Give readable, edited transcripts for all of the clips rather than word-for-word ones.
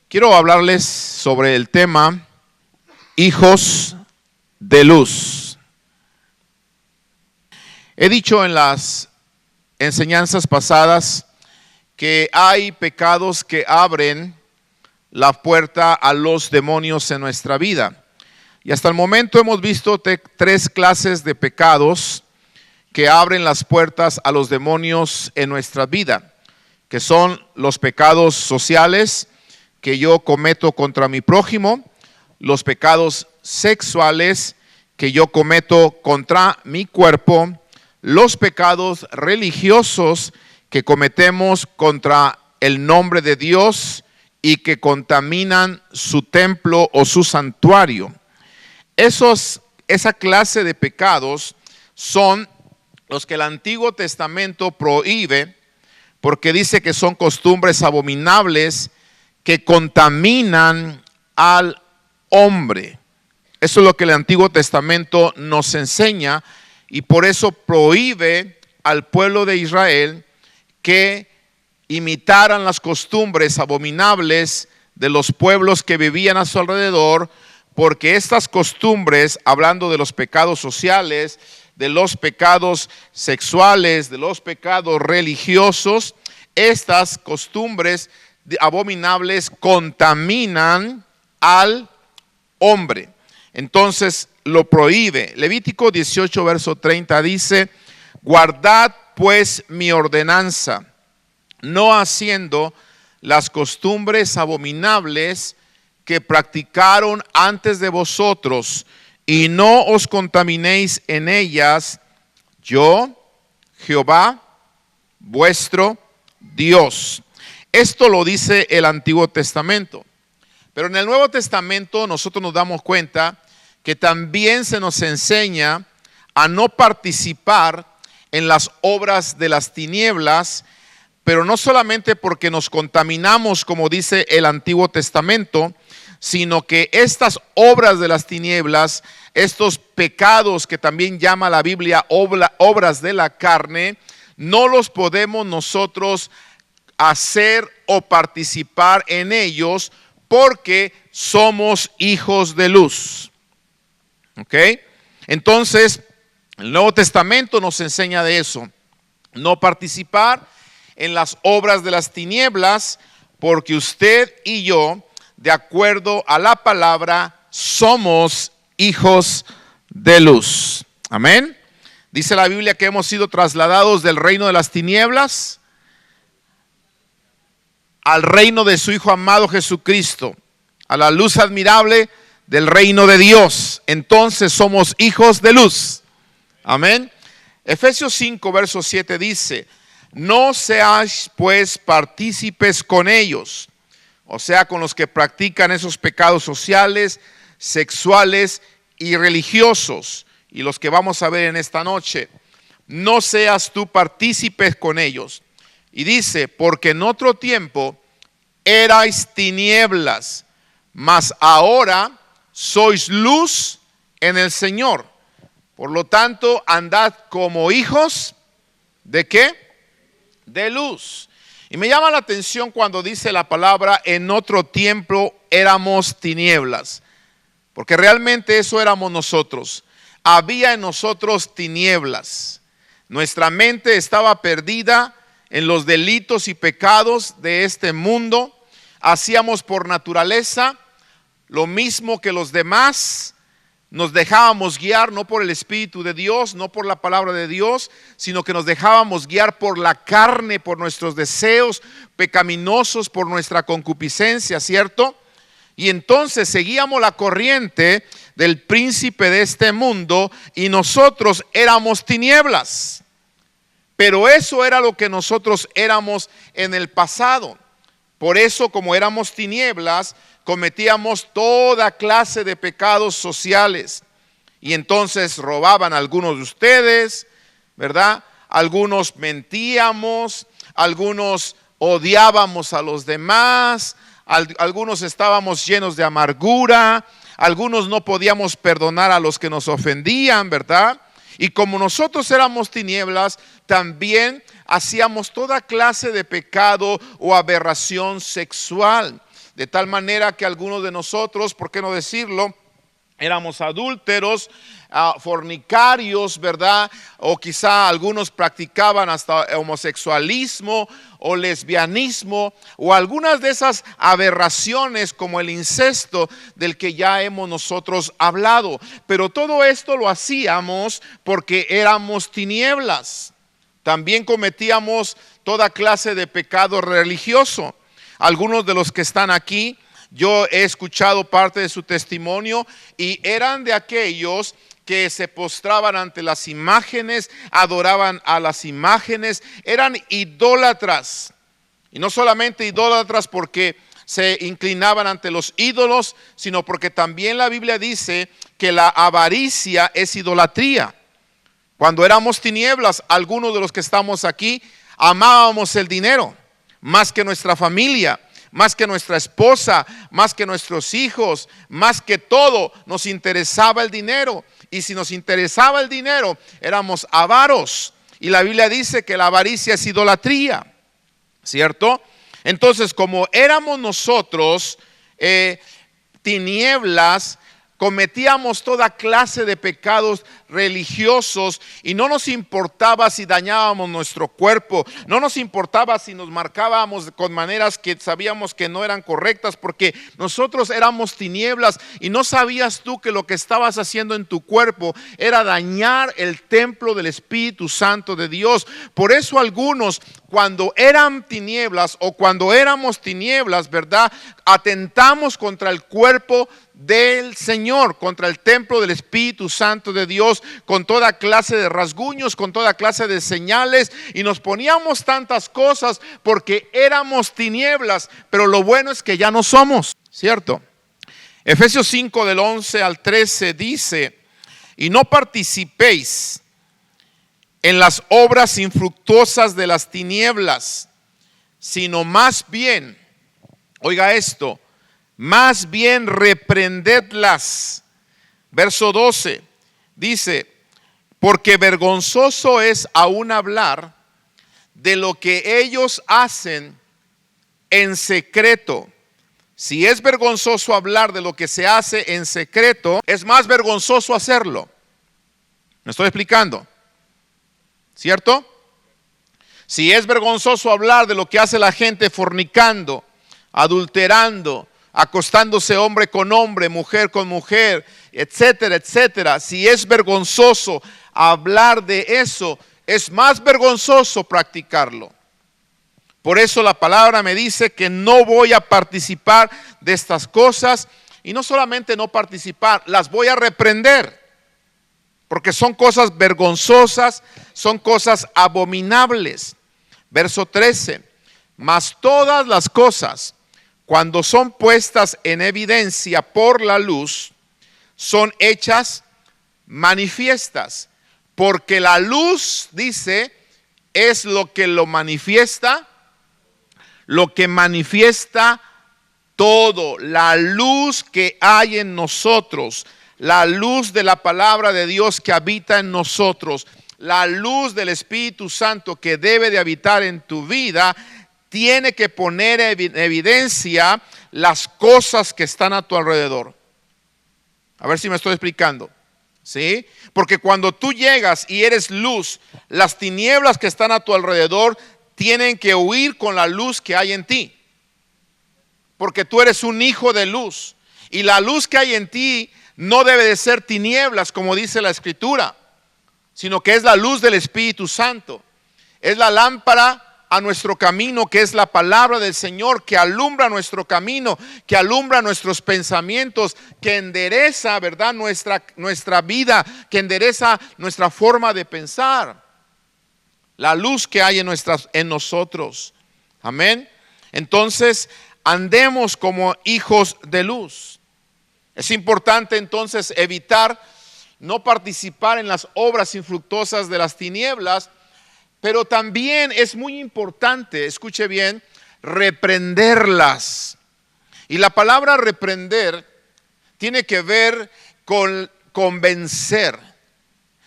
Quiero hablarles sobre el tema hijos de luz. He dicho en las enseñanzas pasadas que hay pecados que abren la puerta a los demonios en nuestra vida. Y hasta el momento hemos visto tres clases de pecados que abren las puertas a los demonios en nuestra vida, que son los pecados sociales que yo cometo contra mi prójimo, los pecados sexuales que yo cometo contra mi cuerpo, los pecados religiosos que cometemos contra el nombre de Dios y que contaminan su templo o su santuario. Esa clase de pecados son los que el Antiguo Testamento prohíbe, porque dice que son costumbres abominables que contaminan al hombre. Eso es lo que el Antiguo Testamento nos enseña, y por eso prohíbe al pueblo de Israel que imitaran las costumbres abominables de los pueblos que vivían a su alrededor, porque estas costumbres, hablando de los pecados sociales, de los pecados sexuales, de los pecados religiosos, estas costumbres abominables contaminan al hombre. Entonces lo prohíbe. Levítico 18 verso 30 dice: guardad pues mi ordenanza, no haciendo las costumbres abominables que practicaron antes de vosotros, y no os contaminéis en ellas, yo, Jehová, vuestro Dios. Esto lo dice el Antiguo Testamento. Pero en el Nuevo Testamento nosotros nos damos cuenta que también se nos enseña a no participar en las obras de las tinieblas, pero no solamente porque nos contaminamos, como dice el Antiguo Testamento, sino que estas obras de las tinieblas, estos pecados que también llama la Biblia obras de la carne, no los podemos nosotros hacer o participar en ellos porque somos hijos de luz. ¿Ok? Entonces, el Nuevo Testamento nos enseña de eso. No participar en las obras de las tinieblas, porque usted y yo, de acuerdo a la palabra, somos hijos de luz. Amén. Dice la Biblia que hemos sido trasladados del reino de las tinieblas al reino de su Hijo amado Jesucristo, a la luz admirable del reino de Dios. Entonces somos hijos de luz. Amén. Efesios 5 verso 7 dice: no seáis pues partícipes con ellos, o sea, con los que practican esos pecados sociales, sexuales y religiosos, y los que vamos a ver en esta noche. No seas tú partícipe con ellos. Y dice: porque en otro tiempo erais tinieblas, mas ahora sois luz en el Señor. Por lo tanto, andad como hijos ¿de qué? De luz. Y me llama la atención cuando dice la palabra en otro tiempo éramos tinieblas, porque realmente eso éramos nosotros. Había en nosotros tinieblas. Nuestra mente estaba perdida en los delitos y pecados de este mundo. Hacíamos por naturaleza lo mismo que los demás. Nos dejábamos guiar no por el Espíritu de Dios, no por la palabra de Dios, sino que nos dejábamos guiar por la carne, por nuestros deseos pecaminosos, por nuestra concupiscencia, ¿cierto? Y entonces seguíamos la corriente del príncipe de este mundo y nosotros éramos tinieblas. Pero eso era lo que nosotros éramos en el pasado. Por eso, como éramos tinieblas, cometíamos toda clase de pecados sociales. Y entonces robaban a algunos de ustedes, ¿verdad? Algunos mentíamos, algunos odiábamos a los demás, algunos estábamos llenos de amargura, algunos no podíamos perdonar a los que nos ofendían, ¿verdad? Y como nosotros éramos tinieblas, también hacíamos toda clase de pecado o aberración sexual. de tal manera que algunos de nosotros, ¿por qué no decirlo?, éramos adúlteros, fornicarios, ¿verdad? O quizá algunos practicaban hasta homosexualismo o lesbianismo o algunas de esas aberraciones como el incesto del que ya hemos nosotros hablado. Pero todo esto lo hacíamos porque éramos tinieblas. También cometíamos toda clase de pecado religioso. Algunos de los que están aquí, yo he escuchado parte de su testimonio y eran de aquellos que se postraban ante las imágenes, adoraban a las imágenes, eran idólatras. Y no solamente idólatras porque se inclinaban ante los ídolos, sino porque también la Biblia dice que la avaricia es idolatría. Cuando éramos tinieblas, algunos de los que estamos aquí amábamos el dinero más que nuestra familia, más que nuestra esposa, más que nuestros hijos, más que todo nos interesaba el dinero. Y si nos interesaba el dinero, éramos avaros. Y la Biblia dice que la avaricia es idolatría, ¿cierto? Entonces, como éramos nosotros tinieblas, cometíamos toda clase de pecados religiosos y no nos importaba si dañábamos nuestro cuerpo, no nos importaba si nos marcábamos con maneras que sabíamos que no eran correctas, porque nosotros éramos tinieblas y no sabías tú que lo que estabas haciendo en tu cuerpo era dañar el templo del Espíritu Santo de Dios. Por eso algunos, cuando eran tinieblas o cuando éramos tinieblas, ¿verdad?, atentamos contra el cuerpo del Señor, contra el templo del Espíritu Santo de Dios, con toda clase de rasguños, con toda clase de señales, y nos poníamos tantas cosas porque éramos tinieblas, pero lo bueno es que ya no somos, ¿cierto? Efesios 5 del 11 al 13 dice: y no participéis en las obras infructuosas de las tinieblas, sino más bien, oiga esto, más bien reprendedlas. Verso 12 dice: porque vergonzoso es aún hablar de lo que ellos hacen en secreto. Si es vergonzoso hablar de lo que se hace en secreto, es más vergonzoso hacerlo. ¿Me estoy explicando? ¿Cierto? Si es vergonzoso hablar de lo que hace la gente fornicando, adulterando, acostándose hombre con hombre, mujer con mujer, etcétera, etcétera. Si es vergonzoso hablar de eso, es más vergonzoso practicarlo. Por eso la palabra me dice que no voy a participar de estas cosas, y no solamente no participar, las voy a reprender, porque son cosas vergonzosas, son cosas abominables. Verso 13: mas todas las cosas, cuando son puestas en evidencia por la luz, son hechas manifiestas, porque la luz, dice, es lo que lo manifiesta, lo que manifiesta todo. La luz que hay en nosotros, la luz de la palabra de Dios que habita en nosotros, la luz del Espíritu Santo que debe de habitar en tu vida, tiene que poner en evidencia las cosas que están a tu alrededor. A ver si me estoy explicando, ¿sí? Porque cuando tú llegas y eres luz, las tinieblas que están a tu alrededor tienen que huir con la luz que hay en ti. Porque tú eres un hijo de luz, y la luz que hay en ti no debe de ser tinieblas, como dice la Escritura, sino que es la luz del Espíritu Santo. Es la lámpara a nuestro camino, que es la palabra del Señor, que alumbra nuestro camino, que alumbra nuestros pensamientos, que endereza, ¿verdad?, nuestra vida, que endereza nuestra forma de pensar. La luz que hay en nosotros. Amén. Entonces, andemos como hijos de luz. Es importante entonces evitar no participar en las obras infructuosas de las tinieblas. Pero también es muy importante, escuche bien, reprenderlas. Y la palabra reprender tiene que ver con convencer,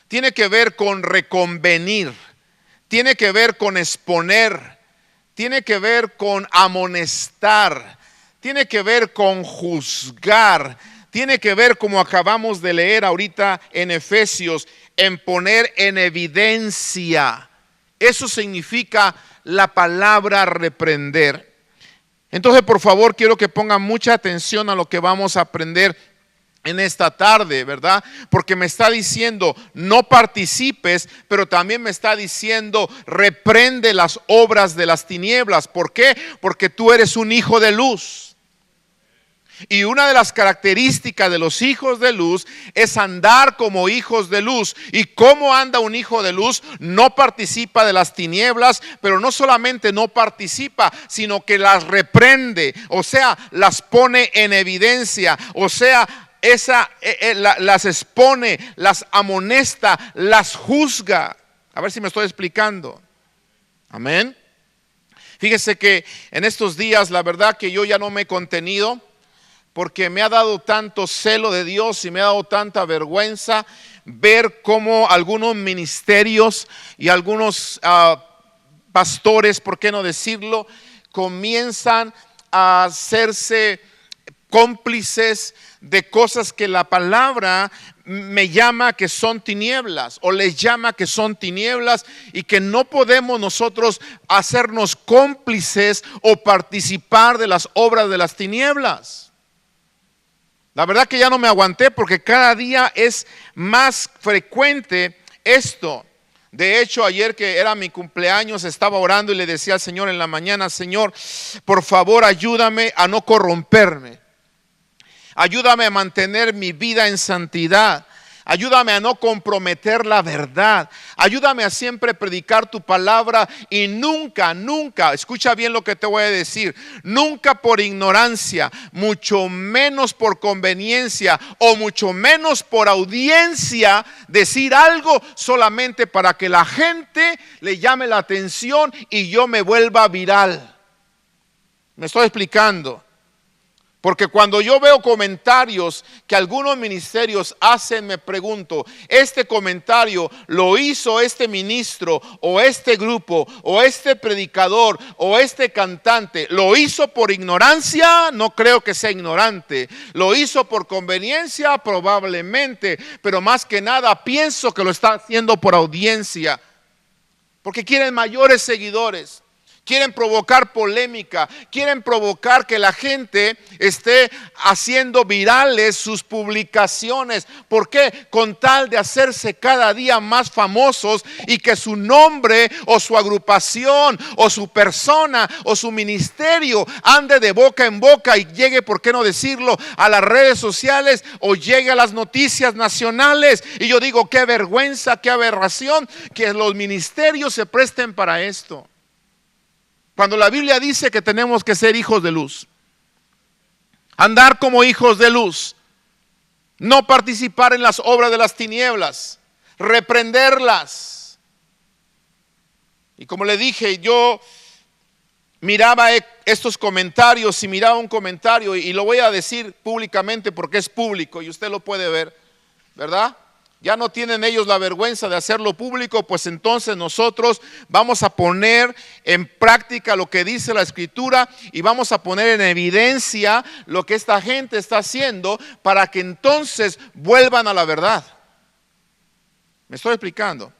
tiene que ver con reconvenir, tiene que ver con exponer, tiene que ver con amonestar, tiene que ver con juzgar, tiene que ver, como acabamos de leer ahorita en Efesios, en poner en evidencia. Eso significa la palabra reprender. Entonces, por favor, quiero que pongan mucha atención a lo que vamos a aprender en esta tarde, ¿verdad? Porque me está diciendo, no participes, pero también me está diciendo, reprende las obras de las tinieblas. ¿Por qué? Porque tú eres un hijo de luz. Y una de las características de los hijos de luz es andar como hijos de luz. ¿Y cómo anda un hijo de luz? No participa de las tinieblas, pero no solamente no participa, sino que las reprende, o sea, las pone en evidencia, o sea, las expone, las amonesta, las juzga. A ver si me estoy explicando. Amén. Fíjese que en estos días, la verdad que yo ya no me he contenido, porque me ha dado tanto celo de Dios y me ha dado tanta vergüenza ver cómo algunos ministerios y algunos pastores, por qué no decirlo, comienzan a hacerse cómplices de cosas que la palabra me llama que son tinieblas, o les llama que son tinieblas, y que no podemos nosotros hacernos cómplices o participar de las obras de las tinieblas. La verdad que ya no me aguanté, porque cada día es más frecuente esto. De hecho, ayer que era mi cumpleaños, estaba orando y le decía al Señor en la mañana: Señor, por favor ayúdame a no corromperme. Ayúdame a mantener mi vida en santidad. Ayúdame a no comprometer la verdad. Ayúdame a siempre predicar tu palabra y nunca, escucha bien lo que te voy a decir, nunca por ignorancia, mucho menos por conveniencia o mucho menos por audiencia, decir algo solamente para que la gente le llame la atención y yo me vuelva viral. ¿Me estoy explicando? Porque cuando yo veo comentarios que algunos ministerios hacen, me pregunto, ¿este comentario lo hizo este ministro o este grupo o este predicador o este cantante? ¿Lo hizo por ignorancia? No creo que sea ignorante. ¿Lo hizo por conveniencia? Probablemente. Pero más que nada pienso que lo está haciendo por audiencia. Porque quieren mayores seguidores. Quieren provocar polémica, quieren provocar que la gente esté haciendo virales sus publicaciones. ¿Por qué? Con tal de hacerse cada día más famosos y que su nombre o su agrupación o su persona o su ministerio ande de boca en boca y llegue, ¿por qué no decirlo?, a las redes sociales o llegue a las noticias nacionales. Y yo digo, qué vergüenza, qué aberración que los ministerios se presten para esto. Cuando la Biblia dice que tenemos que ser hijos de luz, andar como hijos de luz, no participar en las obras de las tinieblas, reprenderlas. Y como le dije, yo miraba estos comentarios y miraba un comentario, y lo voy a decir públicamente porque es público y usted lo puede ver, ¿verdad? Ya no tienen ellos la vergüenza de hacerlo público, pues entonces nosotros vamos a poner en práctica lo que dice la Escritura y vamos a poner en evidencia lo que esta gente está haciendo para que entonces vuelvan a la verdad. ¿Me estoy explicando?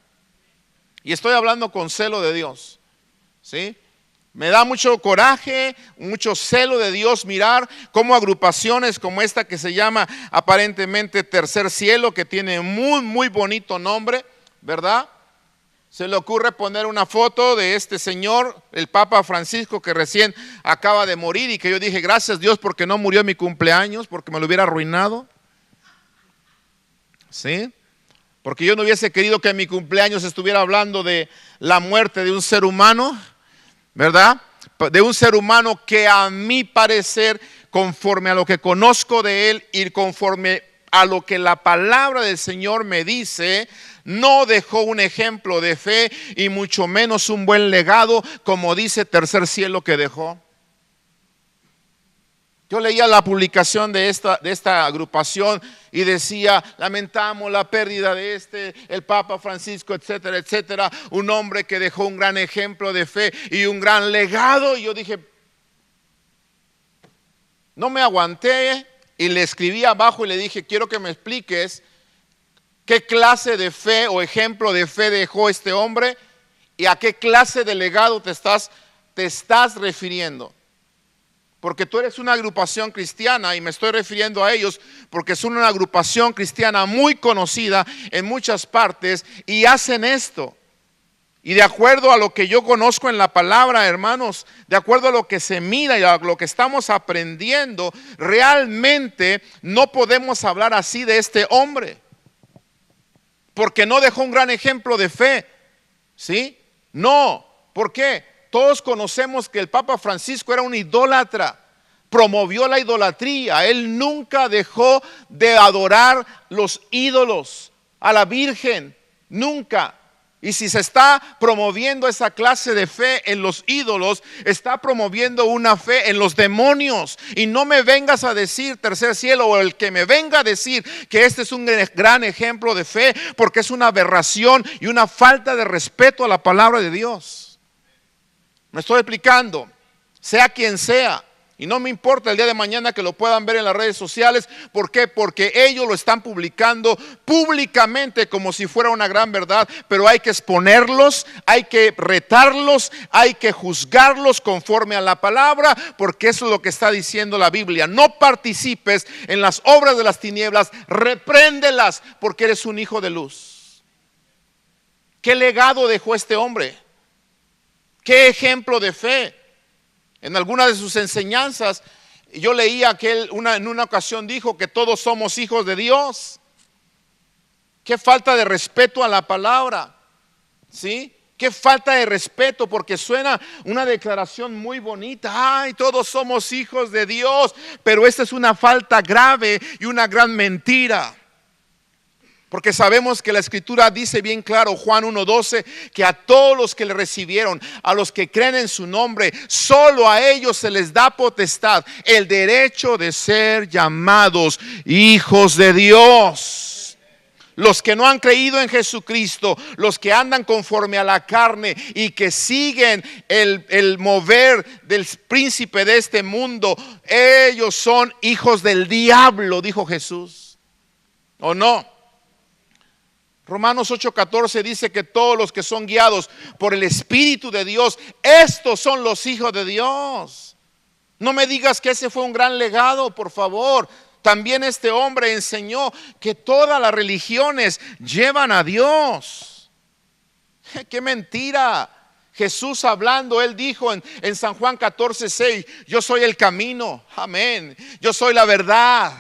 Y estoy hablando con celo de Dios, ¿sí? Me da mucho coraje, mucho celo de Dios mirar cómo agrupaciones como esta que se llama aparentemente Tercer Cielo, que tiene muy bonito nombre, ¿verdad? Se le ocurre poner una foto de este señor, el Papa Francisco, que recién acaba de morir, y que yo dije, gracias Dios porque no murió en mi cumpleaños, porque me lo hubiera arruinado. ¿Sí? Porque yo no hubiese querido que en mi cumpleaños estuviera hablando de la muerte de un ser humano, ¿verdad? De un ser humano que a mi parecer, conforme a lo que conozco de él y conforme a lo que la palabra del Señor me dice, no dejó un ejemplo de fe y mucho menos un buen legado, como dice Tercer Cielo que dejó. Yo leía la publicación de esta agrupación y decía, lamentamos la pérdida de el Papa Francisco, etcétera, etcétera, un hombre que dejó un gran ejemplo de fe y un gran legado. Y yo dije, No me aguanté y le escribí abajo y le dije, quiero que me expliques qué clase de fe o ejemplo de fe dejó este hombre y a qué clase de legado te estás refiriendo. Porque tú eres una agrupación cristiana y me estoy refiriendo a ellos porque son una agrupación cristiana muy conocida en muchas partes y hacen esto. Y de acuerdo a lo que yo conozco en la palabra, hermanos, de acuerdo a lo que se mira y a lo que estamos aprendiendo, realmente no podemos hablar así de este hombre. Porque no dejó un gran ejemplo de fe. ¿Sí? No. ¿Por qué? Todos conocemos que el Papa Francisco era un idólatra, promovió la idolatría, él nunca dejó de adorar los ídolos, a la Virgen, nunca. Y si se está promoviendo esa clase de fe en los ídolos, está promoviendo una fe en los demonios. Y no me vengas a decir, tercer cielo, o el que me venga a decir que este es un gran ejemplo de fe, porque es una aberración y una falta de respeto a la palabra de Dios. Me estoy explicando, sea quien sea, y no me importa el día de mañana que lo puedan ver en las redes sociales. ¿Por qué? Porque ellos lo están publicando públicamente como si fuera una gran verdad, pero hay que exponerlos, hay que retarlos, hay que juzgarlos conforme a la palabra, porque eso es lo que está diciendo la Biblia. No participes en las obras de las tinieblas, repréndelas, porque eres un hijo de luz. ¿Qué legado dejó este hombre? ¿Qué ejemplo de fe? En alguna de sus enseñanzas, yo leía que él en una ocasión dijo que todos somos hijos de Dios. Qué falta de respeto a la palabra, ¿sí? Qué falta de respeto, porque suena una declaración muy bonita. Ay, todos somos hijos de Dios, pero esta es una falta grave y una gran mentira. Porque sabemos que la Escritura dice bien claro, Juan 1:12, que a todos los que le recibieron, a los que creen en su nombre, solo a ellos se les da potestad, el derecho de ser llamados hijos de Dios. Los que no han creído en Jesucristo, los que andan conforme a la carne y que siguen el mover del príncipe de este mundo, ellos son hijos del diablo, dijo Jesús. ¿O no? Romanos 8:14 dice que todos los que son guiados por el Espíritu de Dios, estos son los hijos de Dios. No me digas que ese fue un gran legado, por favor. También este hombre enseñó que todas las religiones llevan a Dios. ¡Qué mentira! Jesús hablando, él dijo en San Juan 14:6, yo soy el camino, amén. Yo soy la verdad.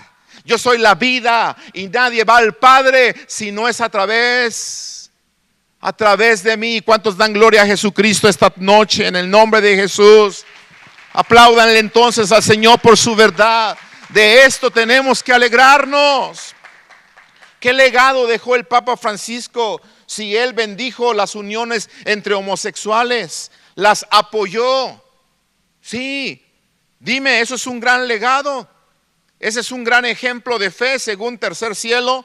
Yo soy la vida y nadie va al Padre si no es a través de mí. ¿Cuántos dan gloria a Jesucristo esta noche en el nombre de Jesús? Apláudanle entonces al Señor por su verdad. De esto tenemos que alegrarnos. ¿Qué legado dejó el Papa Francisco si él bendijo las uniones entre homosexuales? Las apoyó. Sí, dime, ¿eso es un gran legado? ¿Ese es un gran ejemplo de fe según tercer cielo?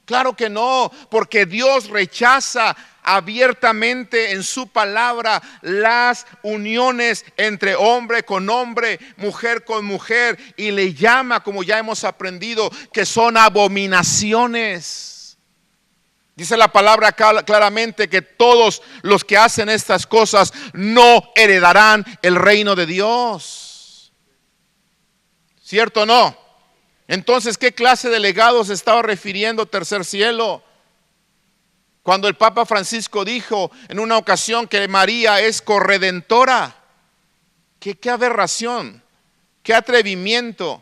Claro que no, porque Dios rechaza abiertamente en su palabra las uniones entre hombre con hombre, mujer con mujer, y le llama, como ya hemos aprendido, que son abominaciones. Dice la palabra claramente que todos los que hacen estas cosas no heredarán el reino de Dios. ¿Cierto o no? Entonces, ¿qué clase de legado se estaba refiriendo tercer cielo? Cuando el Papa Francisco dijo en una ocasión que María es corredentora. ¿Qué aberración? ¿Qué atrevimiento?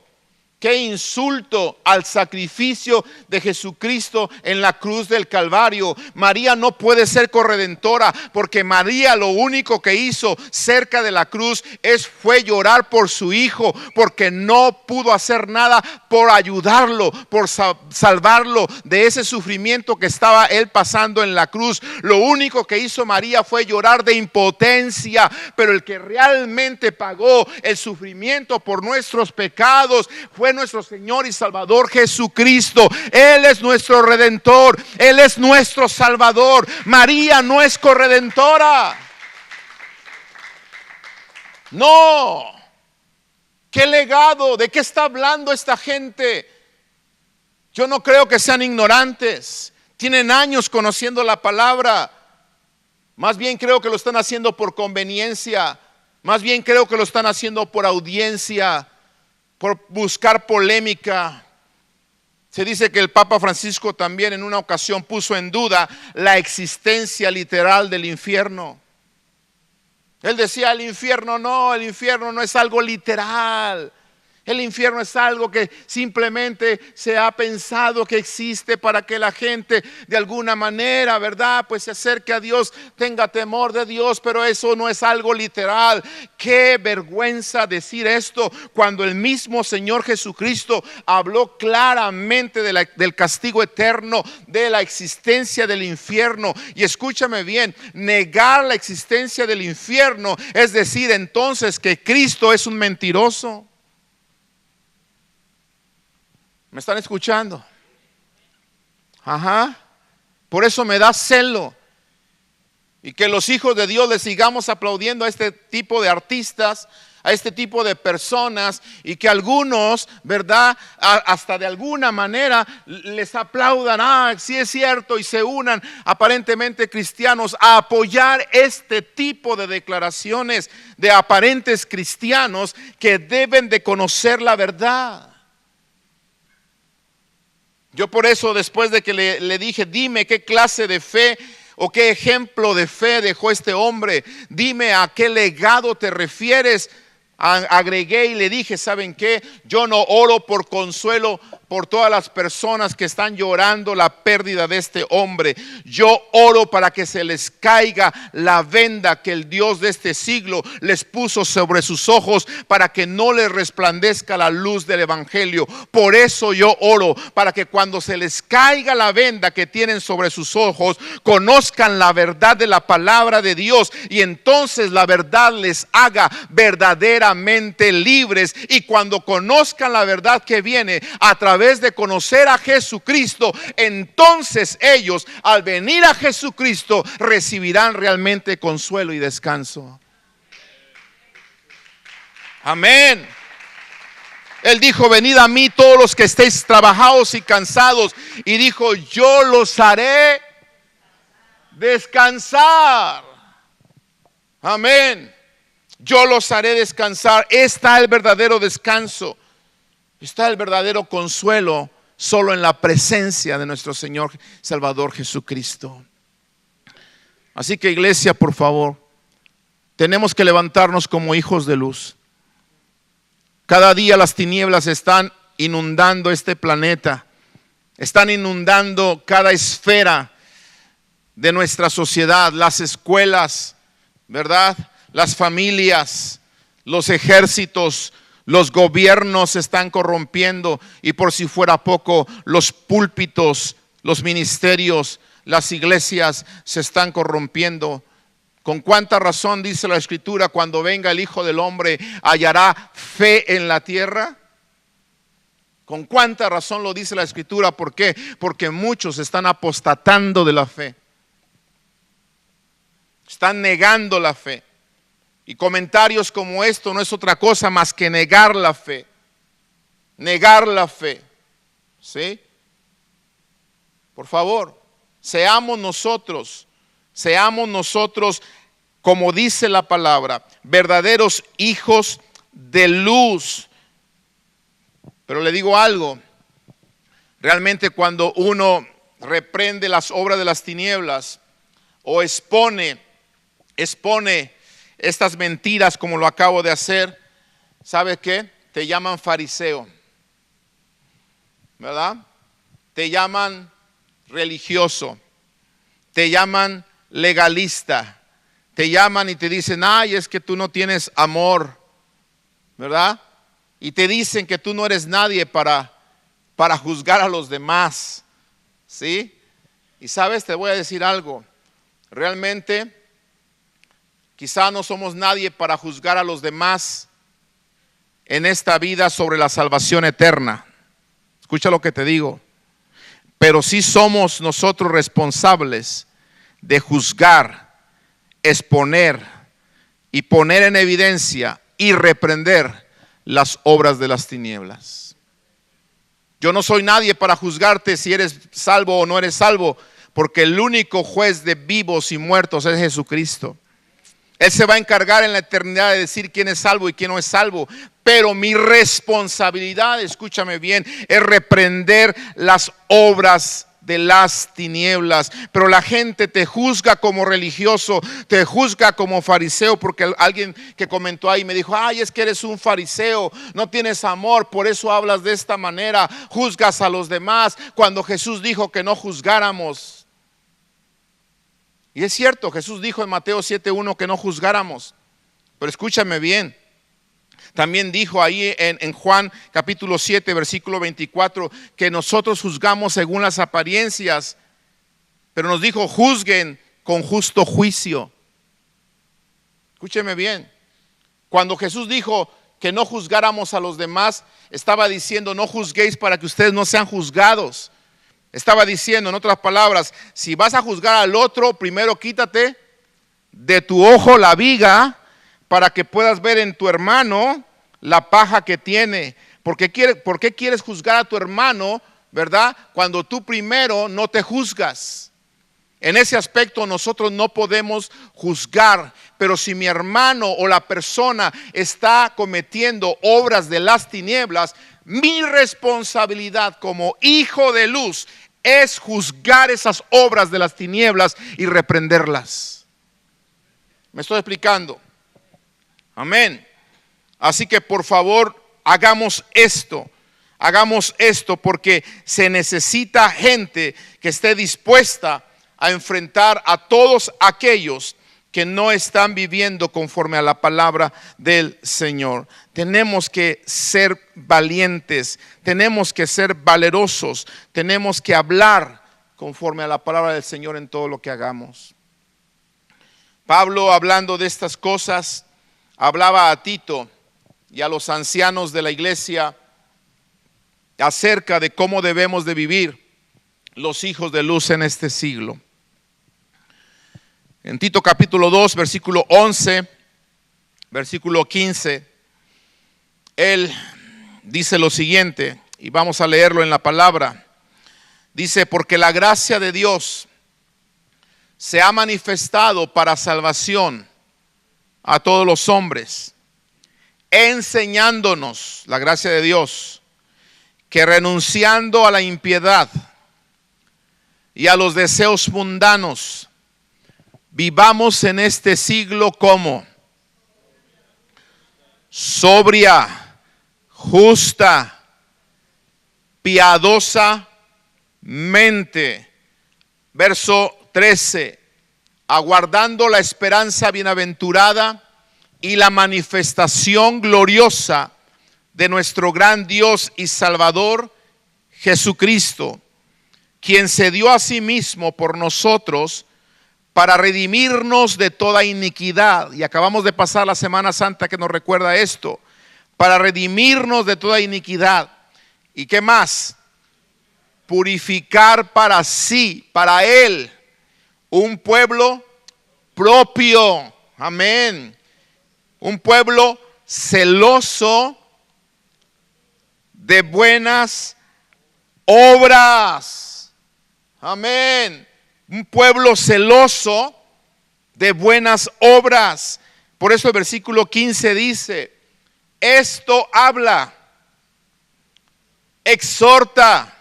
Qué insulto al sacrificio de Jesucristo en la cruz del Calvario. María no puede ser corredentora porque María lo único que hizo cerca de la cruz fue llorar por su hijo, porque no pudo hacer nada por ayudarlo, por salvarlo de ese sufrimiento que estaba él pasando en la cruz. Lo único que hizo María fue llorar de impotencia, pero el que realmente pagó el sufrimiento por nuestros pecados fue nuestro Señor y Salvador Jesucristo. Él es nuestro Redentor, Él es nuestro Salvador. María no es corredentora. No. ¿Qué legado? ¿De qué está hablando esta gente? Yo no creo que sean ignorantes. Tienen años conociendo la palabra. Más bien creo que lo están haciendo por conveniencia. Más bien creo que lo están haciendo por audiencia, por buscar polémica. Se dice que el Papa Francisco también en una ocasión puso en duda la existencia literal del infierno. Él decía, el infierno no es algo literal. El infierno es algo que simplemente se ha pensado que existe para que la gente de alguna manera, ¿verdad?, pues se acerque a Dios, tenga temor de Dios, pero eso no es algo literal. Qué vergüenza decir esto cuando el mismo Señor Jesucristo habló claramente del castigo eterno, de la existencia del infierno. Y escúchame bien, negar la existencia del infierno es decir entonces que Cristo es un mentiroso. ¿Me están escuchando? Ajá. Por eso me da celo. Y que los hijos de Dios le sigamos aplaudiendo a este tipo de artistas, a este tipo de personas, y que algunos, ¿verdad?, hasta de alguna manera les aplaudan, sí es cierto, y se unan aparentemente cristianos a apoyar este tipo de declaraciones de aparentes cristianos que deben de conocer la verdad. Yo por eso, después de que le dije, dime qué clase de fe o qué ejemplo de fe dejó este hombre, dime a qué legado te refieres, agregué y le dije, ¿saben qué? Yo no oro por consuelo por todas las personas que están llorando la pérdida de este hombre. Yo oro para que se les caiga la venda que el Dios de este siglo les puso sobre sus ojos, para que no les resplandezca la luz del evangelio. Por eso yo oro, para que cuando se les caiga la venda que tienen sobre sus ojos, conozcan la verdad de la palabra de Dios, y entonces la verdad les haga verdaderamente libres. Y cuando conozcan la verdad que viene a través de conocer a Jesucristo, entonces ellos, al venir a Jesucristo, recibirán realmente consuelo y descanso. Amén. Él dijo, venid a mí todos los que estéis trabajados y cansados, y dijo, yo los haré descansar. Amén. Yo los haré descansar. Está el verdadero descanso. Está el verdadero consuelo solo en la presencia de nuestro Señor Salvador Jesucristo. Así que, iglesia, por favor, tenemos que levantarnos como hijos de luz. Cada día las tinieblas están inundando este planeta, están inundando cada esfera de nuestra sociedad, las escuelas, ¿verdad?, las familias, los ejércitos. Los gobiernos se están corrompiendo, y por si fuera poco, los púlpitos, los ministerios, las iglesias se están corrompiendo. ¿Con cuánta razón dice la Escritura, cuando venga el Hijo del Hombre, hallará fe en la tierra? ¿Con cuánta razón lo dice la Escritura? ¿Por qué? Porque muchos están apostatando de la fe, están negando la fe. Y comentarios como esto no es otra cosa más que negar la fe. Negar la fe. ¿Sí? Por favor, seamos nosotros, como dice la palabra, verdaderos hijos de luz. Pero le digo algo, realmente cuando uno reprende las obras de las tinieblas o expone estas mentiras como lo acabo de hacer, ¿sabe qué? Te llaman fariseo, ¿verdad? Te llaman religioso, te llaman legalista, te llaman y te dicen, ay, es que tú no tienes amor, ¿verdad? Y te dicen que tú no eres nadie para juzgar a los demás, ¿sí? Y sabes, te voy a decir algo, realmente quizá no somos nadie para juzgar a los demás en esta vida sobre la salvación eterna. Escucha lo que te digo. Pero sí somos nosotros responsables de juzgar, exponer y poner en evidencia y reprender las obras de las tinieblas. Yo no soy nadie para juzgarte si eres salvo o no eres salvo, porque el único juez de vivos y muertos es Jesucristo. Él se va a encargar en la eternidad de decir quién es salvo y quién no es salvo. Pero mi responsabilidad, escúchame bien, es reprender las obras de las tinieblas. Pero la gente te juzga como religioso, te juzga como fariseo, porque alguien que comentó ahí me dijo: ay, es que eres un fariseo, no tienes amor, por eso hablas de esta manera, juzgas a los demás, cuando Jesús dijo que no juzgáramos. Y es cierto, Jesús dijo en Mateo 7:1 que no juzgáramos. Pero escúchame bien, también dijo ahí en Juan capítulo 7 versículo 24 que nosotros juzgamos según las apariencias, pero nos dijo: juzguen con justo juicio. Escúcheme bien, cuando Jesús dijo que no juzgáramos a los demás, estaba diciendo: no juzguéis para que ustedes no sean juzgados. Estaba diciendo, en otras palabras, si vas a juzgar al otro, primero quítate de tu ojo la viga para que puedas ver en tu hermano la paja que tiene. ¿Por qué quieres juzgar a tu hermano, verdad? Cuando tú primero no te juzgas. En ese aspecto nosotros no podemos juzgar, pero si mi hermano o la persona está cometiendo obras de las tinieblas, mi responsabilidad como hijo de luz es juzgar esas obras de las tinieblas y reprenderlas. ¿Me estoy explicando? Amén. Así que por favor hagamos esto porque se necesita gente que esté dispuesta a enfrentar a todos aquellos que no están viviendo conforme a la palabra del Señor. Tenemos que ser valientes, tenemos que ser valerosos, tenemos que hablar conforme a la palabra del Señor en todo lo que hagamos. Pablo, hablando de estas cosas, hablaba a Tito y a los ancianos de la iglesia acerca de cómo debemos de vivir los hijos de luz en este siglo. En Tito capítulo 2, versículo 11, versículo 15, él dice lo siguiente, y vamos a leerlo en la palabra. Dice: porque la gracia de Dios se ha manifestado para salvación a todos los hombres, enseñándonos, la gracia de Dios, que renunciando a la impiedad y a los deseos mundanos, vivamos en este siglo como sobria, justa, piadosamente. Verso 13: aguardando la esperanza bienaventurada y la manifestación gloriosa de nuestro gran Dios y Salvador Jesucristo, quien se dio a sí mismo por nosotros para redimirnos de toda iniquidad. Y acabamos de pasar la Semana Santa que nos recuerda esto. Para redimirnos de toda iniquidad. ¿Y qué más? Purificar para sí, para Él, un pueblo propio. Amén. Un pueblo celoso de buenas obras. Amén. Un pueblo celoso de buenas obras. Por eso el versículo 15 dice: esto habla, exhorta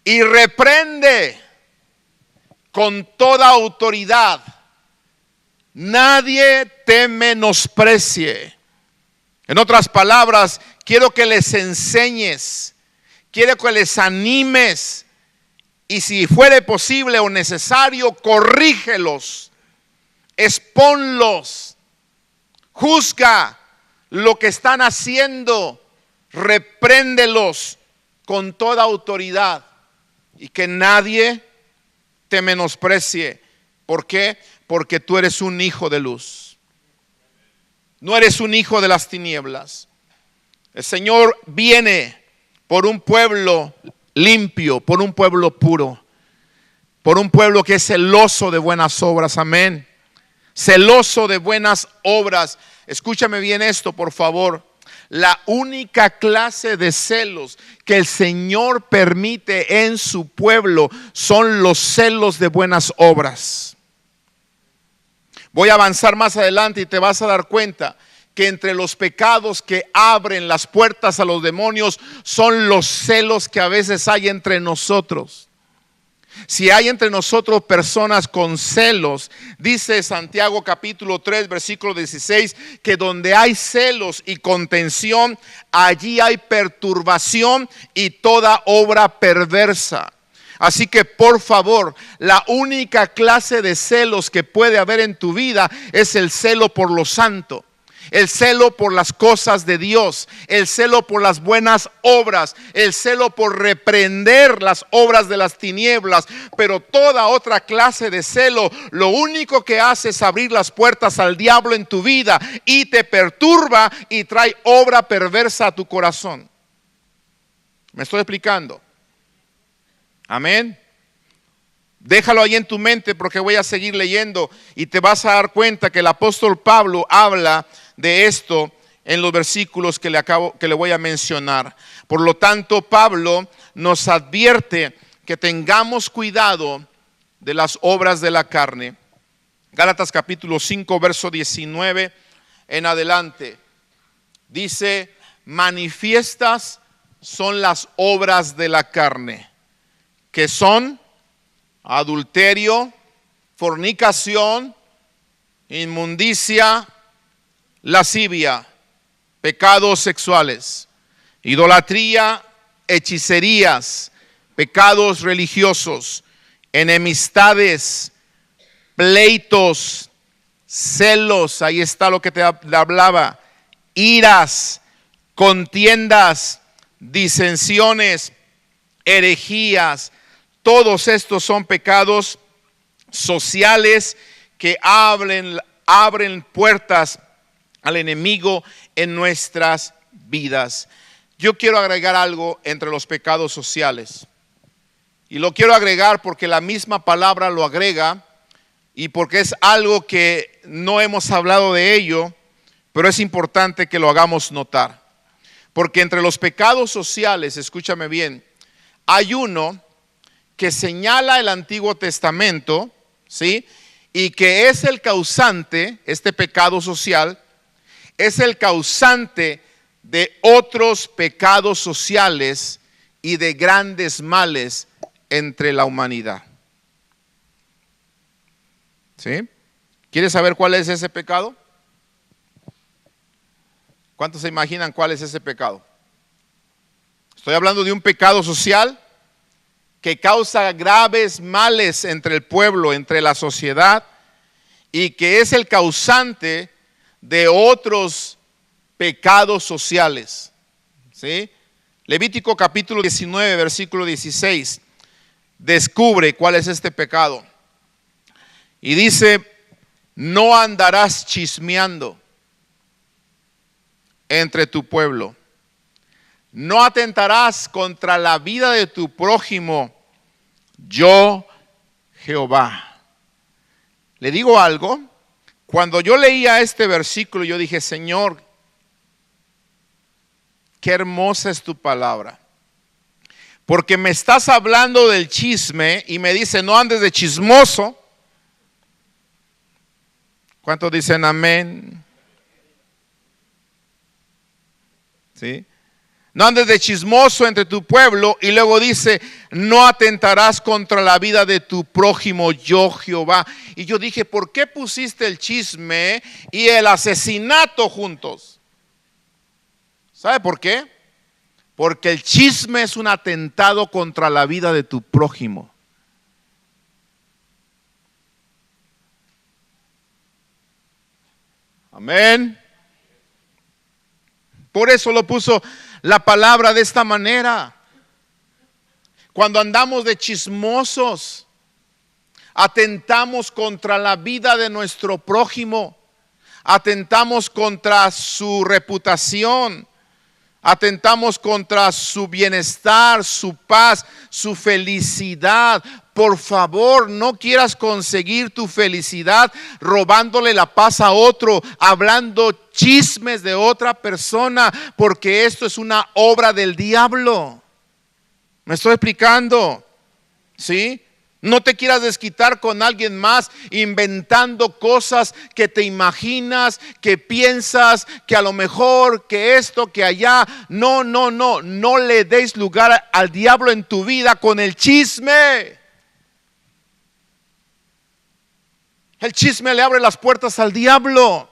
y reprende con toda autoridad. Nadie te menosprecie. En otras palabras, quiero que les enseñes, quiero que les animes. Y si fuere posible o necesario, corrígelos, exponlos, juzga lo que están haciendo, repréndelos con toda autoridad y que nadie te menosprecie. ¿Por qué? Porque tú eres un hijo de luz. No eres un hijo de las tinieblas. El Señor viene por un pueblo limpio, por un pueblo puro, por un pueblo que es celoso de buenas obras. Amén. Celoso de buenas obras. Escúchame bien esto, por favor. La única clase de celos que el Señor permite en su pueblo son los celos de buenas obras. Voy a avanzar más adelante y te vas a dar cuenta que entre los pecados que abren las puertas a los demonios son los celos que a veces hay entre nosotros. Si hay entre nosotros personas con celos, dice Santiago capítulo 3 versículo 16, que donde hay celos y contención, allí hay perturbación y toda obra perversa. Así que por favor, la única clase de celos que puede haber en tu vida es el celo por lo santo. El celo por las cosas de Dios, el celo por las buenas obras, el celo por reprender las obras de las tinieblas. Pero toda otra clase de celo lo único que hace es abrir las puertas al diablo en tu vida y te perturba y trae obra perversa a tu corazón. ¿Me estoy explicando? Amén. Déjalo ahí en tu mente porque voy a seguir leyendo y te vas a dar cuenta que el apóstol Pablo habla de esto en los versículos que le voy a mencionar. Por lo tanto, Pablo nos advierte que tengamos cuidado de las obras de la carne. Gálatas capítulo 5 verso 19 en adelante. Dice: manifiestas son las obras de la carne, que son adulterio, fornicación, inmundicia, lascivia, pecados sexuales, idolatría, hechicerías, pecados religiosos, enemistades, pleitos, celos, ahí está lo que te hablaba, iras, contiendas, disensiones, herejías. Todos estos son pecados sociales que abren puertas al enemigo en nuestras vidas. Yo quiero agregar algo entre los pecados sociales. Y lo quiero agregar porque la misma palabra lo agrega y porque es algo que no hemos hablado de ello, pero es importante que lo hagamos notar. Porque entre los pecados sociales, escúchame bien, hay uno que señala el Antiguo Testamento, ¿sí? Y que es el causante, este pecado social, es el causante de otros pecados sociales y de grandes males entre la humanidad. ¿Sí? ¿Quieres saber cuál es ese pecado? ¿Cuántos se imaginan cuál es ese pecado? Estoy hablando de un pecado social que causa graves males entre el pueblo, entre la sociedad, y que es el causante de otros pecados sociales. ¿Sí? Levítico capítulo 19, versículo 16, descubre cuál es este pecado. Y dice: no andarás chismeando entre tu pueblo. No atentarás contra la vida de tu prójimo, yo Jehová. Le digo algo, cuando yo leía este versículo yo dije: Señor, qué hermosa es tu palabra. Porque me estás hablando del chisme y me dice: no andes de chismoso. ¿Cuántos dicen amén? ¿Sí? No andes de chismoso entre tu pueblo, y luego dice: no atentarás contra la vida de tu prójimo, yo Jehová. Y yo dije: ¿por qué pusiste el chisme y el asesinato juntos? ¿Sabe por qué? Porque el chisme es un atentado contra la vida de tu prójimo. Amén. Por eso lo puso la palabra de esta manera. Cuando andamos de chismosos, atentamos contra la vida de nuestro prójimo, atentamos contra su reputación, atentamos contra su bienestar, su paz, su felicidad. Por favor, no quieras conseguir tu felicidad robándole la paz a otro, hablando chismes de otra persona, porque esto es una obra del diablo. ¿Me estoy explicando? ¿Sí? No te quieras desquitar con alguien más inventando cosas que te imaginas, que piensas, que a lo mejor, que esto, que allá. No le deis lugar al diablo en tu vida con el chisme. El chisme le abre las puertas al diablo.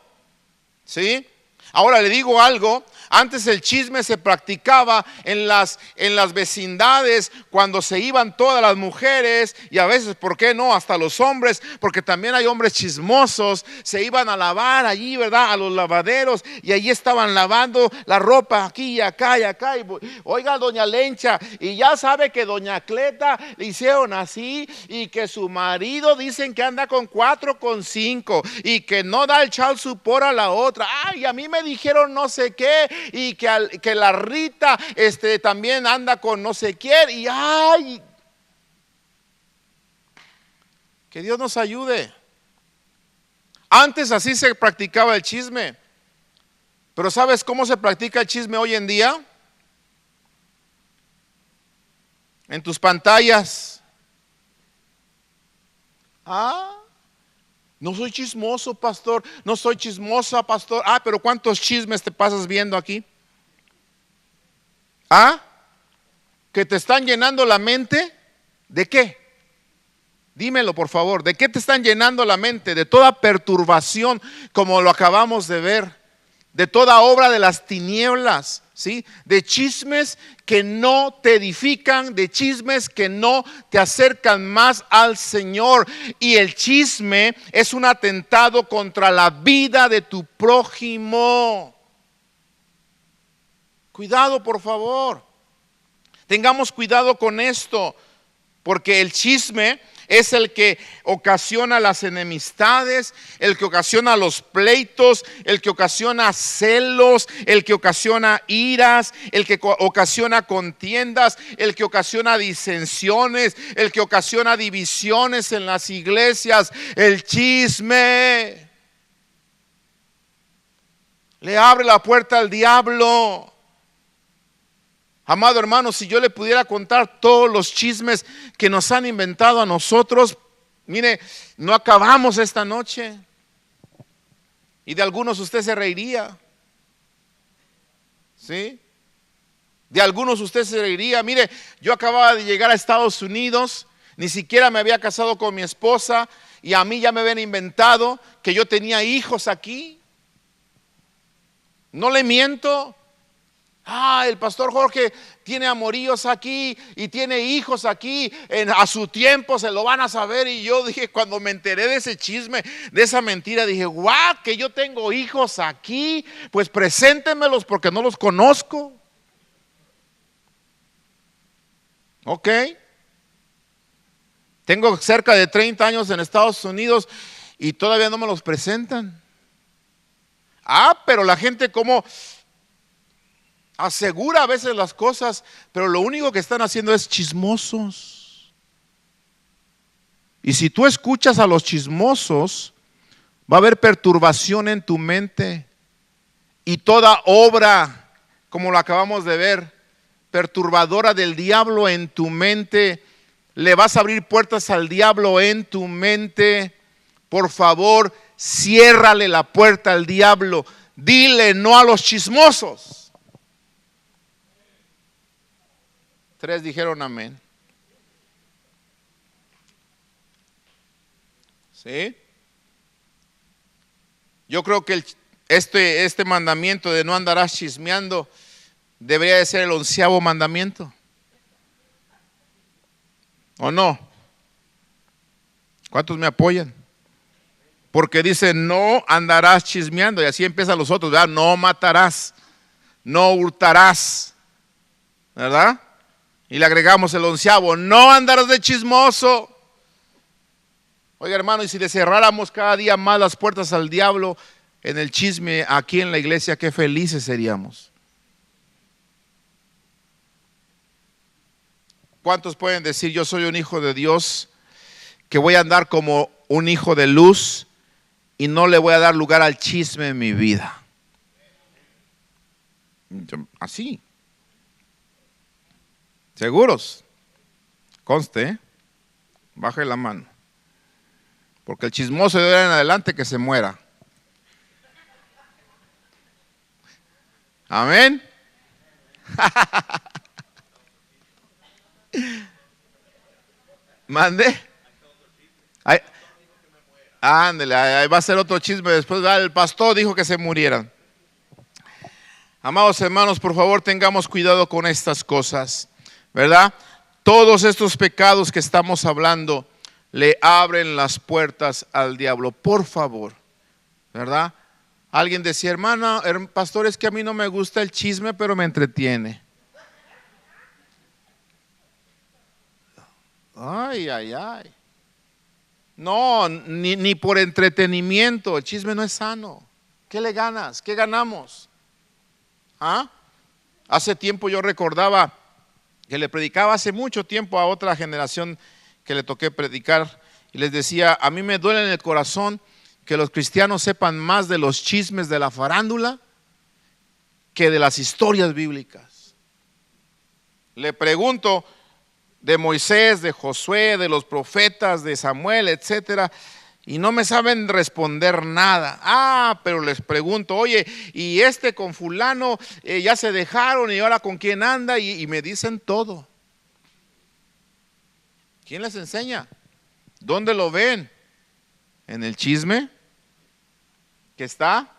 ¿Sí? Ahora le digo algo. Antes el chisme se practicaba en las vecindades, cuando se iban todas las mujeres, y a veces, ¿por qué no? Hasta los hombres, porque también hay hombres chismosos. Se iban a lavar allí, ¿verdad? A los lavaderos, y allí estaban lavando la ropa aquí y acá y acá. Y, oiga, doña Lencha, y ya sabe que doña Cleta le hicieron así, y que su marido dicen que anda con 4, con 5, y que no da el child support a la otra. Ay, a mí me dijeron no sé qué, y que la Rita también anda con no sé quién, y ay, que Dios nos ayude. Antes así se practicaba el chisme, pero ¿sabes cómo se practica el chisme hoy en día? En tus pantallas. No soy chismoso, pastor. No soy chismosa, pastor. Pero ¿cuántos chismes te pasas viendo aquí? ¿Que te están llenando la mente? ¿De qué? Dímelo, por favor. ¿De qué te están llenando la mente? De toda perturbación, como lo acabamos de ver. De toda obra de las tinieblas, ¿sí? De chismes que no te edifican, de chismes que no te acercan más al Señor. Y el chisme es un atentado contra la vida de tu prójimo. Cuidado, por favor. Tengamos cuidado con esto, porque el chisme es el que ocasiona las enemistades, el que ocasiona los pleitos, el que ocasiona celos, el que ocasiona iras, el que ocasiona contiendas, el que ocasiona disensiones, el que ocasiona divisiones en las iglesias. El chisme le abre la puerta al diablo. Amado hermano, si yo le pudiera contar todos los chismes que nos han inventado a nosotros, mire, no acabamos esta noche. Y de algunos usted se reiría. ¿Sí? De algunos usted se reiría. Mire, yo acababa de llegar a Estados Unidos, ni siquiera me había casado con mi esposa, y a mí ya me habían inventado que yo tenía hijos aquí. No le miento. El pastor Jorge tiene amoríos aquí y tiene hijos aquí, a su tiempo se lo van a saber. Y yo dije, cuando me enteré de ese chisme, de esa mentira, dije, guau, que yo tengo hijos aquí, pues preséntemelos porque no los conozco. Ok. Tengo cerca de 30 años en Estados Unidos y todavía no me los presentan. Pero la gente como asegura a veces las cosas, pero lo único que están haciendo es chismosos. Y si tú escuchas a los chismosos, va a haber perturbación en tu mente. Y toda obra, como lo acabamos de ver, perturbadora del diablo en tu mente, le vas a abrir puertas al diablo en tu mente. Por favor, ciérrale la puerta al diablo. Dile no a los chismosos. 3 dijeron amén. ¿Sí? Yo creo que este mandamiento de no andarás chismeando debería de ser el 11º mandamiento. ¿O no? ¿Cuántos me apoyan? Porque dice no andarás chismeando, y así empiezan los otros, ¿verdad? No matarás, no hurtarás, ¿verdad? Y le agregamos el 11º, no andarás de chismoso. Oiga, hermano, y si le cerráramos cada día más las puertas al diablo en el chisme aquí en la iglesia, qué felices seríamos. ¿Cuántos pueden decir yo soy un hijo de Dios que voy a andar como un hijo de luz y no le voy a dar lugar al chisme en mi vida. Así. ¿Seguros? Conste, ¿eh? Baje la mano. Porque el chismoso de ahora en adelante que se muera. Amén. Mande. Ay, ándale, ahí va a ser otro chisme después. El pastor dijo que se murieran. Amados hermanos, por favor tengamos cuidado con estas cosas, ¿verdad? Todos estos pecados que estamos hablando le abren las puertas al diablo, por favor, ¿verdad? Alguien decía, hermano, pastor, es que a mí no me gusta el chisme, pero me entretiene. Ay, ay, ay. No, ni por entretenimiento, el chisme no es sano. ¿Qué le ganas? ¿Qué ganamos? ¿Ah? Hace tiempo yo recordaba que le predicaba hace mucho tiempo a otra generación que le toqué predicar y les decía, a mí me duele en el corazón que los cristianos sepan más de los chismes de la farándula que de las historias bíblicas. Le pregunto de Moisés, de Josué, de los profetas, de Samuel, etcétera, y no me saben responder nada. Pero les pregunto, oye, y con fulano ya se dejaron y ahora con quién anda, y me dicen todo. ¿Quién les enseña? ¿Dónde lo ven? ¿En el chisme que está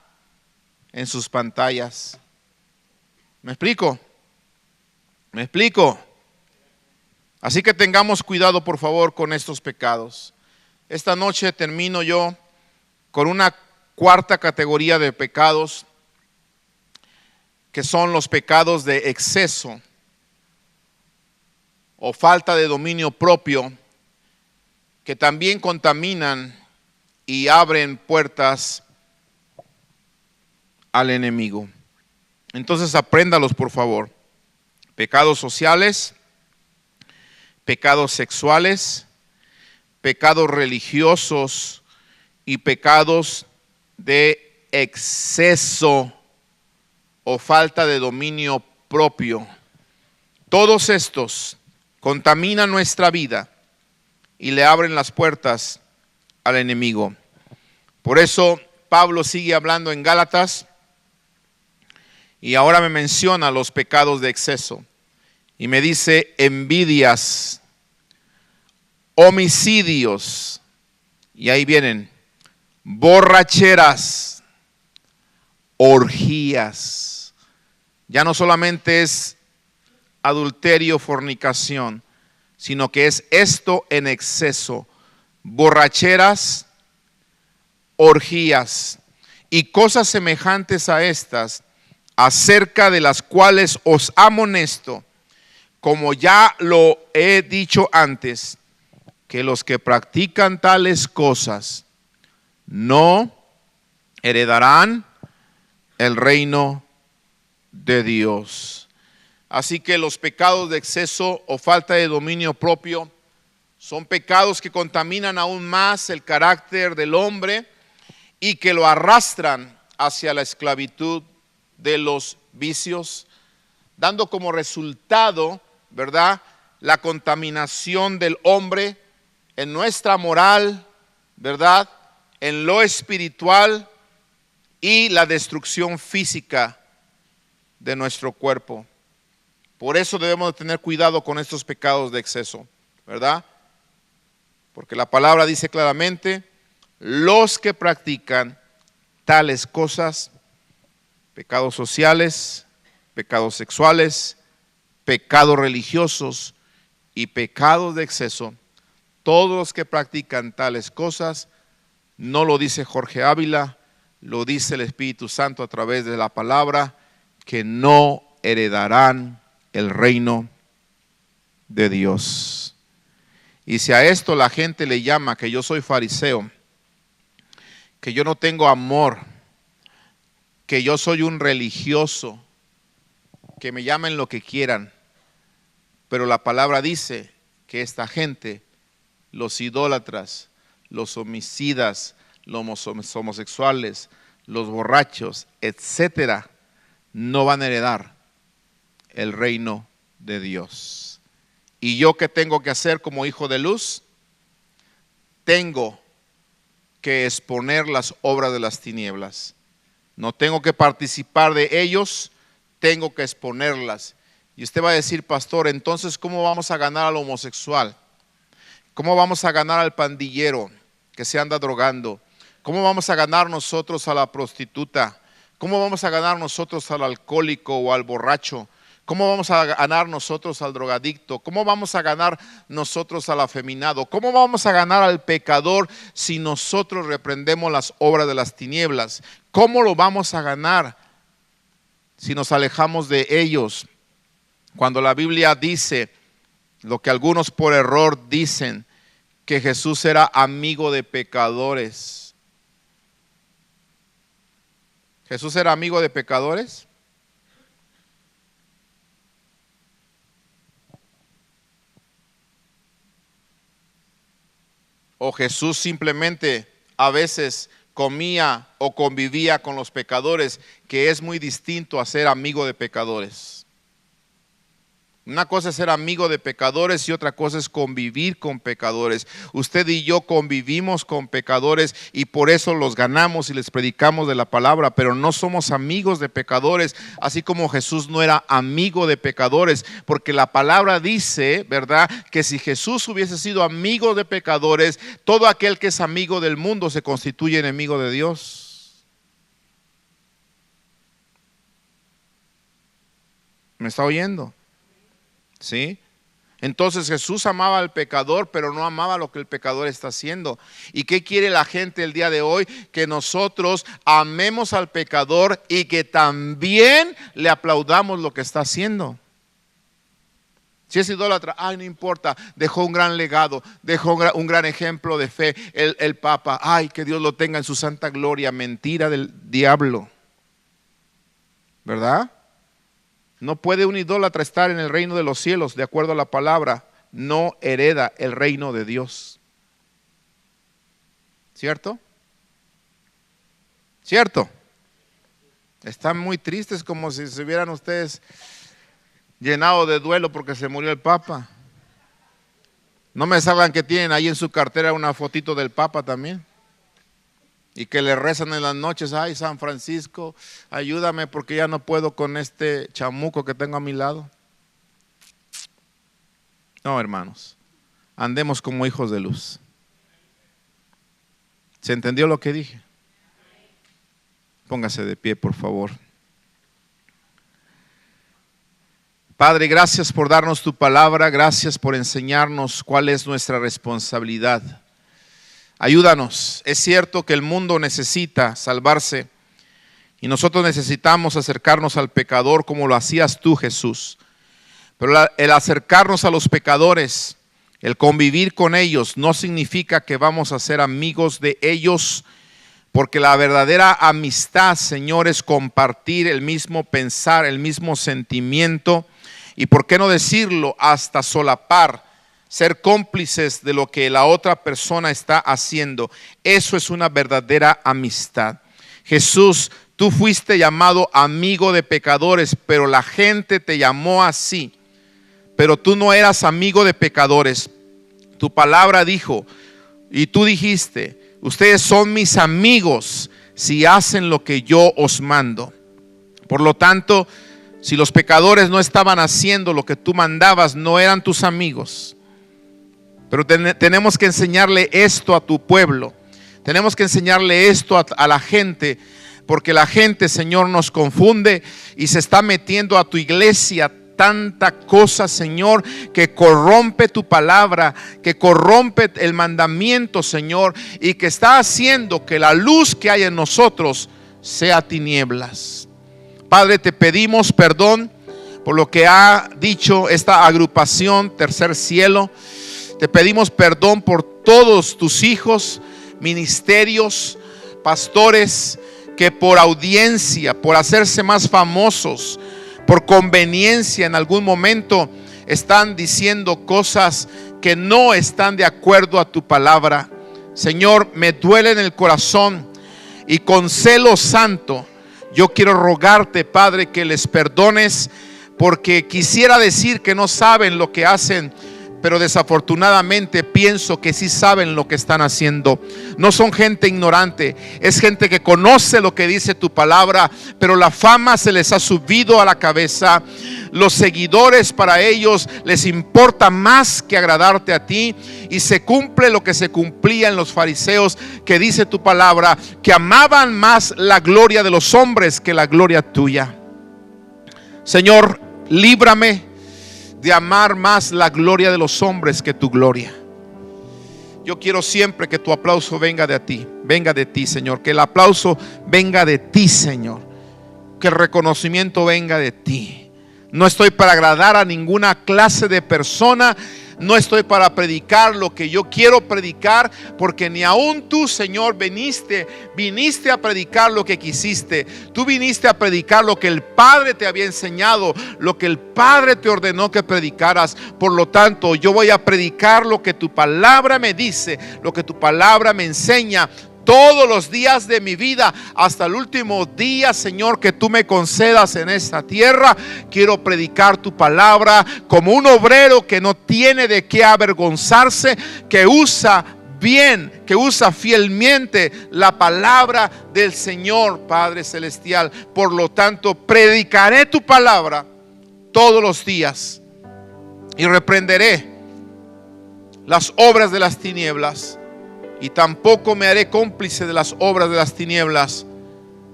en sus pantallas? ¿Me explico? ¿Me explico? Así que tengamos cuidado, por favor, con estos pecados. Esta noche termino yo con una cuarta categoría de pecados, que son los pecados de exceso o falta de dominio propio, que también contaminan y abren puertas al enemigo. Entonces apréndalos, por favor. Pecados sociales, pecados sexuales, pecados religiosos y pecados de exceso o falta de dominio propio. Todos estos contaminan nuestra vida y le abren las puertas al enemigo. Por eso Pablo sigue hablando en Gálatas y ahora me menciona los pecados de exceso y me dice envidias, homicidios, y ahí vienen, borracheras, orgías. Ya no solamente es adulterio, fornicación, sino que es esto en exceso, borracheras, orgías y cosas semejantes a estas, acerca de las cuales os amonesto, como ya lo he dicho antes, que los que practican tales cosas no heredarán el reino de Dios. Así que los pecados de exceso o falta de dominio propio son pecados que contaminan aún más el carácter del hombre y que lo arrastran hacia la esclavitud de los vicios, dando como resultado, ¿verdad?, la contaminación del hombre en nuestra moral, ¿verdad?, en lo espiritual y la destrucción física de nuestro cuerpo. Por eso debemos de tener cuidado con estos pecados de exceso, ¿verdad? Porque la palabra dice claramente, los que practican tales cosas, pecados sociales, pecados sexuales, pecados religiosos y pecados de exceso, todos los que practican tales cosas, no lo dice Jorge Ávila, lo dice el Espíritu Santo a través de la palabra, que no heredarán el reino de Dios. Y si a esto la gente le llama que yo soy fariseo, que yo no tengo amor, que yo soy un religioso, que me llamen lo que quieran, pero la palabra dice que esta gente los idólatras, los homicidas, los homosexuales, los borrachos, etcétera, no van a heredar el reino de Dios. ¿Y yo qué tengo que hacer como hijo de luz? Tengo que exponer las obras de las tinieblas. No tengo que participar de ellos, tengo que exponerlas. Y usted va a decir, pastor, entonces ¿cómo vamos a ganar al homosexual? ¿Cómo vamos a ganar al pandillero que se anda drogando? ¿Cómo vamos a ganar nosotros a la prostituta? ¿Cómo vamos a ganar nosotros al alcohólico o al borracho? ¿Cómo vamos a ganar nosotros al drogadicto? ¿Cómo vamos a ganar nosotros al afeminado? ¿Cómo vamos a ganar al pecador si nosotros reprendemos las obras de las tinieblas? ¿Cómo lo vamos a ganar si nos alejamos de ellos? Cuando la Biblia dice, lo que algunos por error dicen, que Jesús era amigo de pecadores. ¿Jesús era amigo de pecadores? ¿O Jesús simplemente a veces comía o convivía con los pecadores, que es muy distinto a ser amigo de pecadores? Una cosa es ser amigo de pecadores y otra cosa es convivir con pecadores. Usted y yo convivimos con pecadores y por eso los ganamos y les predicamos de la palabra, pero no somos amigos de pecadores, así como Jesús no era amigo de pecadores, porque la palabra dice, ¿verdad?, que si Jesús hubiese sido amigo de pecadores, todo aquel que es amigo del mundo se constituye enemigo de Dios. ¿Me está oyendo? ¿Sí? Entonces Jesús amaba al pecador, pero no amaba lo que el pecador está haciendo. ¿Y qué quiere la gente el día de hoy? Que nosotros amemos al pecador y que también le aplaudamos lo que está haciendo. Si es idólatra, ay, no importa, dejó un gran legado, dejó un gran ejemplo de fe, el Papa, ay, que Dios lo tenga en su santa gloria. Mentira del diablo, ¿verdad? No puede un idólatra estar en el reino de los cielos, de acuerdo a la palabra. No hereda el reino de Dios. ¿Cierto? ¿Cierto? Están muy tristes, como si se hubieran ustedes llenado de duelo porque se murió el Papa. No me salgan que tienen ahí en su cartera una fotito del Papa también. Y que le rezan en las noches, ay, San Francisco, ayúdame porque ya no puedo con este chamuco que tengo a mi lado. No, hermanos, andemos como hijos de luz. ¿Se entendió lo que dije? Póngase de pie, por favor. Padre, gracias por darnos tu palabra, gracias por enseñarnos cuál es nuestra responsabilidad. Ayúdanos. Es cierto que el mundo necesita salvarse y nosotros necesitamos acercarnos al pecador como lo hacías tú, Jesús. Pero el acercarnos a los pecadores, el convivir con ellos, no significa que vamos a ser amigos de ellos, porque la verdadera amistad, Señor, es compartir el mismo pensar, el mismo sentimiento y, ¿por qué no decirlo?, hasta solapar, ser cómplices de lo que la otra persona está haciendo. Eso es una verdadera amistad. Jesús, tú fuiste llamado amigo de pecadores, pero la gente te llamó así. Pero tú no eras amigo de pecadores. Tu palabra dijo, y tú dijiste, ustedes son mis amigos si hacen lo que yo os mando. Por lo tanto, si los pecadores no estaban haciendo lo que tú mandabas, no eran tus amigos. Pero tenemos que enseñarle esto a tu pueblo. Tenemos que enseñarle esto a la gente, porque la gente, Señor, nos confunde y se está metiendo a tu iglesia tanta cosa, Señor, que corrompe tu palabra, que corrompe el mandamiento, Señor, y que está haciendo que la luz que hay en nosotros sea tinieblas. Padre, te pedimos perdón por lo que ha dicho esta agrupación Tercer Cielo. Te pedimos perdón por todos tus hijos, ministerios, pastores, que por audiencia, por hacerse más famosos, por conveniencia en algún momento están diciendo cosas que no están de acuerdo a tu palabra. Señor, me duele en el corazón y con celo santo yo quiero rogarte, Padre, que les perdones, porque quisiera decir que no saben lo que hacen, pero desafortunadamente pienso que sí saben lo que están haciendo. No son gente ignorante, es gente que conoce lo que dice tu palabra, pero la fama se les ha subido a la cabeza. Los seguidores, para ellos les importa más que agradarte a ti, y se cumple lo que se cumplía en los fariseos, que dice tu palabra, que amaban más la gloria de los hombres que la gloria tuya. Señor, líbrame de amar más la gloria de los hombres que tu gloria. Yo quiero siempre que tu aplauso venga de ti, Señor. Que el aplauso venga de ti, Señor. Que el reconocimiento venga de ti. No estoy para agradar a ninguna clase de persona. No estoy para predicar lo que yo quiero predicar, porque ni aún tú, Señor, viniste a predicar lo que quisiste. Tú viniste a predicar lo que el Padre te había enseñado, lo que el Padre te ordenó que predicaras. Por lo tanto, yo voy a predicar lo que tu palabra me dice, lo que tu palabra me enseña, todos los días de mi vida, hasta el último día, Señor, que tú me concedas en esta tierra. Quiero predicar tu palabra como un obrero que no tiene de qué avergonzarse, que usa bien, que usa fielmente la palabra del Señor, Padre celestial. Por lo tanto, predicaré tu palabra todos los días y reprenderé las obras de las tinieblas. Y tampoco me haré cómplice de las obras de las tinieblas,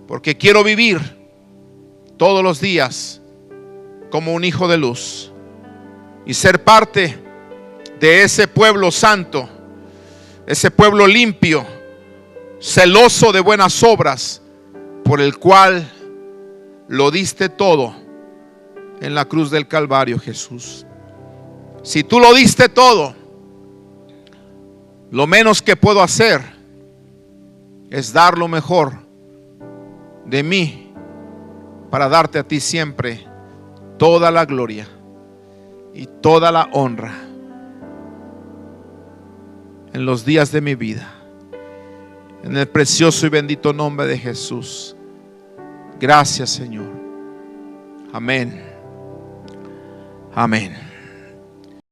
porque quiero vivir todos los días como un hijo de luz y ser parte de ese pueblo santo, ese pueblo limpio, celoso de buenas obras, por el cual lo diste todo en la cruz del Calvario, Jesús. Si tú lo diste todo, lo menos que puedo hacer es dar lo mejor de mí para darte a ti siempre toda la gloria y toda la honra en los días de mi vida. En el precioso y bendito nombre de Jesús. Gracias, Señor. Amén. Amén.